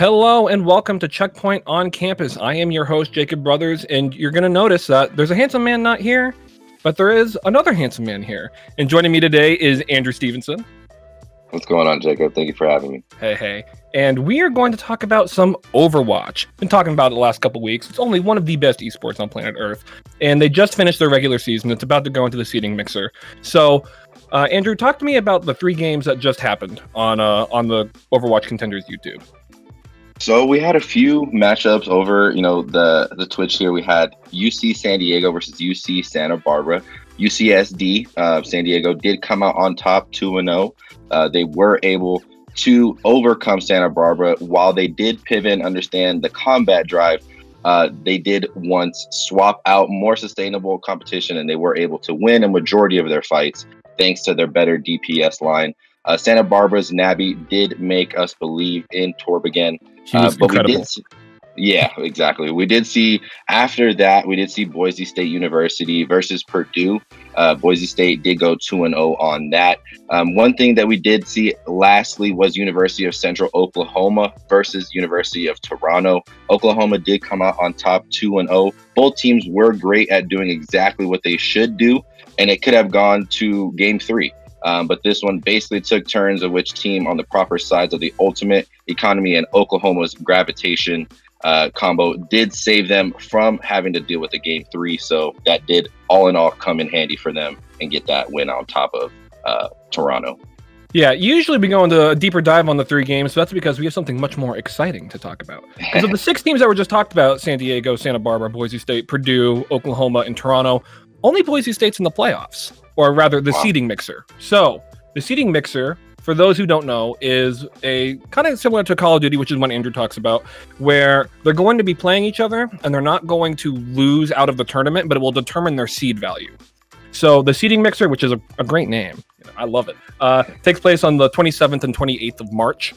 Hello and welcome to Checkpoint on Campus. I am your host, Jacob Brothers, and you're going to notice that there's a handsome man not here, but there is another handsome man here. And joining me today is Andrew Stevenson. What's going on, Jacob? Thank you for having me. Hey. And we are going to talk about some Overwatch. Been talking about it the last couple weeks. It's only one of the best esports on planet Earth. And they just finished their regular season. It's about to go into the seeding mixer. So, Andrew, talk to me about the 3 games that just happened on the Overwatch Contenders YouTube. So we had a few matchups over, the Twitch here. We had UC San Diego versus UC Santa Barbara. UCSD, San Diego, did come out on top 2-0. They were able to overcome Santa Barbara. While they did pivot and understand the combat drive, they did once swap out more sustainable competition, and they were able to win a majority of their fights thanks to their better DPS line. Santa Barbara's Nabi did make us believe in Torb again. But incredible. Yeah, exactly. We did see, after that, Boise State University versus Purdue. Boise State did go 2-0 on that. One thing that we did see lastly was University of Central Oklahoma versus University of Toronto. Oklahoma did come out on top 2-0. Both teams were great at doing exactly what they should do, and it could have gone to game 3. But this one basically took turns of which team on the proper sides of the ultimate economy, and Oklahoma's gravitation combo did save them from having to deal with the game 3. So that did all in all come in handy for them and get that win on top of Toronto. Yeah, usually we go into a deeper dive on the 3 games, so that's because we have something much more exciting to talk about. Because of the 6 teams that were just talked about, San Diego, Santa Barbara, Boise State, Purdue, Oklahoma, and Toronto, only Boise State's in the playoffs, or rather the seeding mixer. So the seeding mixer, for those who don't know, is a kind of similar to Call of Duty, which is what Andrew talks about, where they're going to be playing each other and they're not going to lose out of the tournament, but it will determine their seed value. So the seeding mixer, which is a great name, I love it, takes place on the 27th and 28th of March.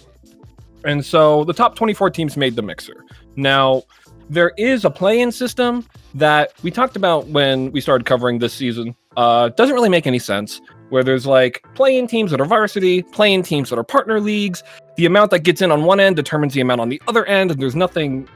And so the top 24 teams made the mixer. Now, there is a play-in system that we talked about when we started covering this season. Doesn't really make any sense, where there's like play-in teams that are varsity, play-in teams that are partner leagues. The amount that gets in on one end determines the amount on the other end, and there's nothing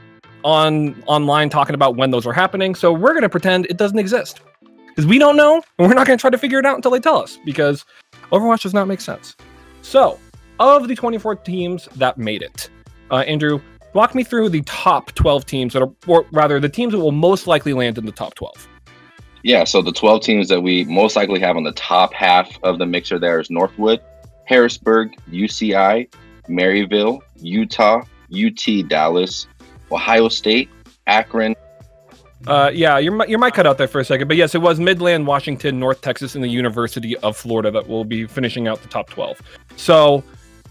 online talking about when those are happening. So we're going to pretend it doesn't exist, because we don't know, and we're not going to try to figure it out until they tell us, because Overwatch does not make sense. So, of the 24 teams that made it, Andrew, walk me through the top 12 teams that are, or rather, the teams that will most likely land in the top 12. Yeah, so the 12 teams that we most likely have on the top half of the mixer there is Northwood, Harrisburg, UCI, Maryville, Utah, UT Dallas, Ohio State, Akron. Yeah, your mic cut out there for a second, but yes, it was Midland, Washington, North Texas, and the University of Florida that will be finishing out the top 12. So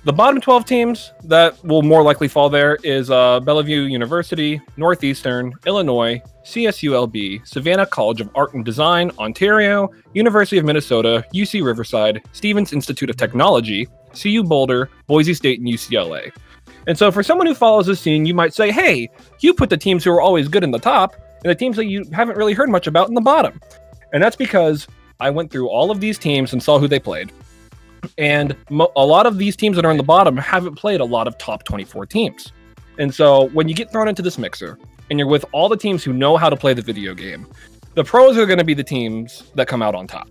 the bottom 12 teams that will more likely fall there is Bellevue University, Northeastern, Illinois, CSULB, Savannah College of Art and Design, Ontario, University of Minnesota, UC Riverside, Stevens Institute of Technology, CU Boulder, Boise State, and UCLA. And so for someone who follows this scene, you might say, hey, you put the teams who are always good in the top, and the teams that you haven't really heard much about in the bottom. And that's because I went through all of these teams and saw who they played. And a lot of these teams that are in the bottom haven't played a lot of top 24 teams. And so when you get thrown into this mixer and you're with all the teams who know how to play the video game, the pros are going to be the teams that come out on top.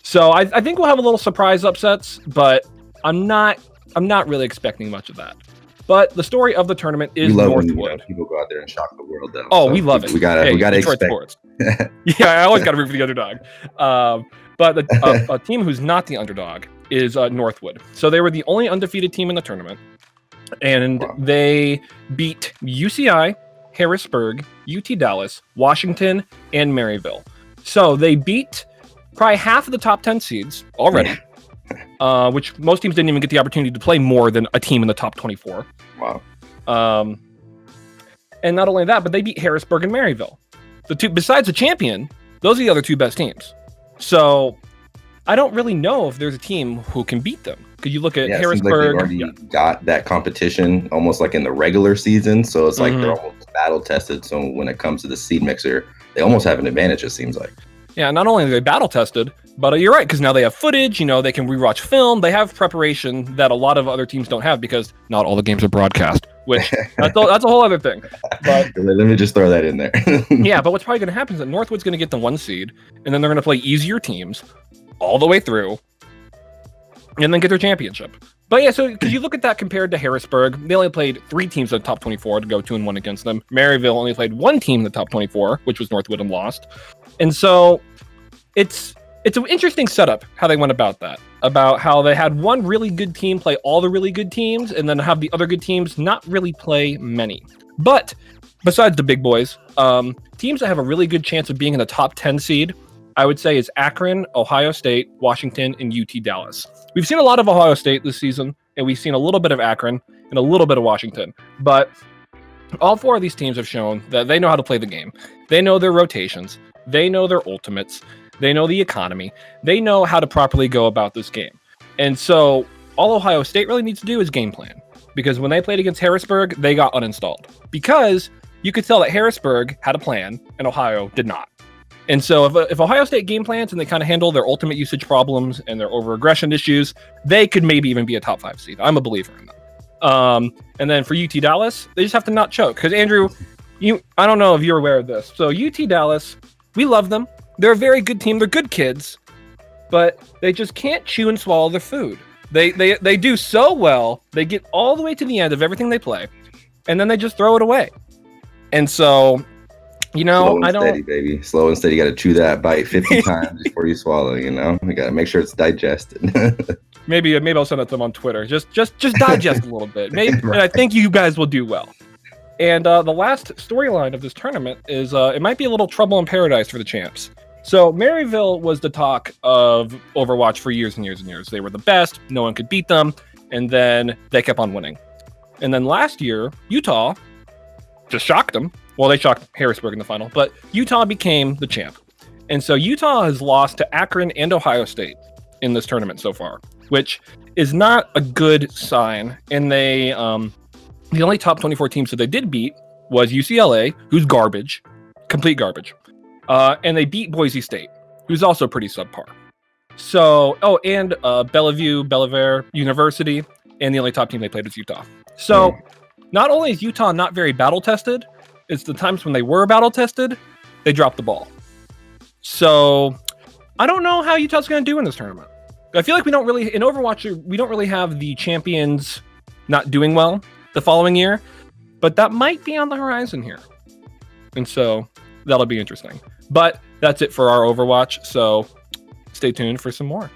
So I think we'll have a little surprise upsets, but I'm not really expecting much of that. But the story of the tournament is Northwood. When, people go out there and shock the world, though. Oh, so we love it. We gotta expect. Sports. Yeah, I always gotta root for the underdog. But a team who's not the underdog is Northwood. So they were the only undefeated team in the tournament, and they beat UCI, Harrisburg, UT Dallas, Washington, and Maryville. So they beat probably half of the top 10 seeds already. Which most teams didn't even get the opportunity to play more than a team in the top 24. Wow. And not only that, but they beat Harrisburg and Maryville. The two, besides the champion, those are the other 2 best teams. So I don't really know if there's a team who can beat them. Because you look at Harrisburg. Like they already got that competition almost like in the regular season. So it's like they're almost battle tested. So when it comes to the seed mixer, they almost have an advantage, it seems like. Yeah, not only are they battle tested, but you're right, because now they have footage, you know, they can rewatch film, they have preparation that a lot of other teams don't have because not all the games are broadcast, which that's a whole other thing. But let me just throw that in there. yeah, but what's probably going to happen is that Northwood's going to get the 1 seed, and then they're going to play easier teams all the way through, and then get their championship. But yeah, so because you look at that compared to Harrisburg, they only played 3 teams in the top 24 to go 2-1 against them. Maryville only played 1 team in the top 24, which was Northwood, and lost. And so it's an interesting setup how they went about that, about how they had one really good team play all the really good teams, and then have the other good teams not really play many. But besides the big boys, teams that have a really good chance of being in the top 10 seed, I would say, is Akron, Ohio State, Washington, and UT Dallas. We've seen a lot of Ohio State this season, and we've seen a little bit of Akron and a little bit of Washington. But all 4 of these teams have shown that they know how to play the game. They know their rotations. They know their ultimates. They know the economy. They know how to properly go about this game. And so all Ohio State really needs to do is game plan. Because when they played against Harrisburg, they got uninstalled. Because you could tell that Harrisburg had a plan and Ohio did not. And so if Ohio State game plans and they kind of handle their ultimate usage problems and their over-aggression issues, they could maybe even be a top 5 seed. I'm a believer in them. And then for UT Dallas, they just have to not choke. Because Andrew, I don't know if you're aware of this. So UT Dallas, we love them. They're a very good team. They're good kids. But they just can't chew and swallow their food. They do so well. They get all the way to the end of everything they play. And then they just throw it away. And so... You know, Slow and steady, baby. Slow and steady. You got to chew that bite 50 times before you swallow. You know, you got to make sure it's digested. maybe I'll send it to them on Twitter. Just digest a little bit. Maybe, right. And I think you guys will do well. And the last storyline of this tournament is it might be a little trouble in paradise for the champs. So Maryville was the talk of Overwatch for years and years and years. They were the best. No one could beat them. And then they kept on winning. And then last year, Utah just shocked them. Well, they shocked Harrisburg in the final, but Utah became the champ. And so Utah has lost to Akron and Ohio State in this tournament so far, which is not a good sign. And they, the only top 24 teams that they did beat was UCLA, who's garbage, complete garbage. And they beat Boise State, who's also pretty subpar. So, and Bellavue University, and the only top team they played was Utah. So not only is Utah not very battle tested, it's the times when they were battle tested, they dropped the ball. So I don't know how Utah's going to do in this tournament. I feel like we don't really, in Overwatch, we don't really have the champions not doing well the following year, but that might be on the horizon here. And so that'll be interesting. But that's it for our Overwatch. So stay tuned for some more.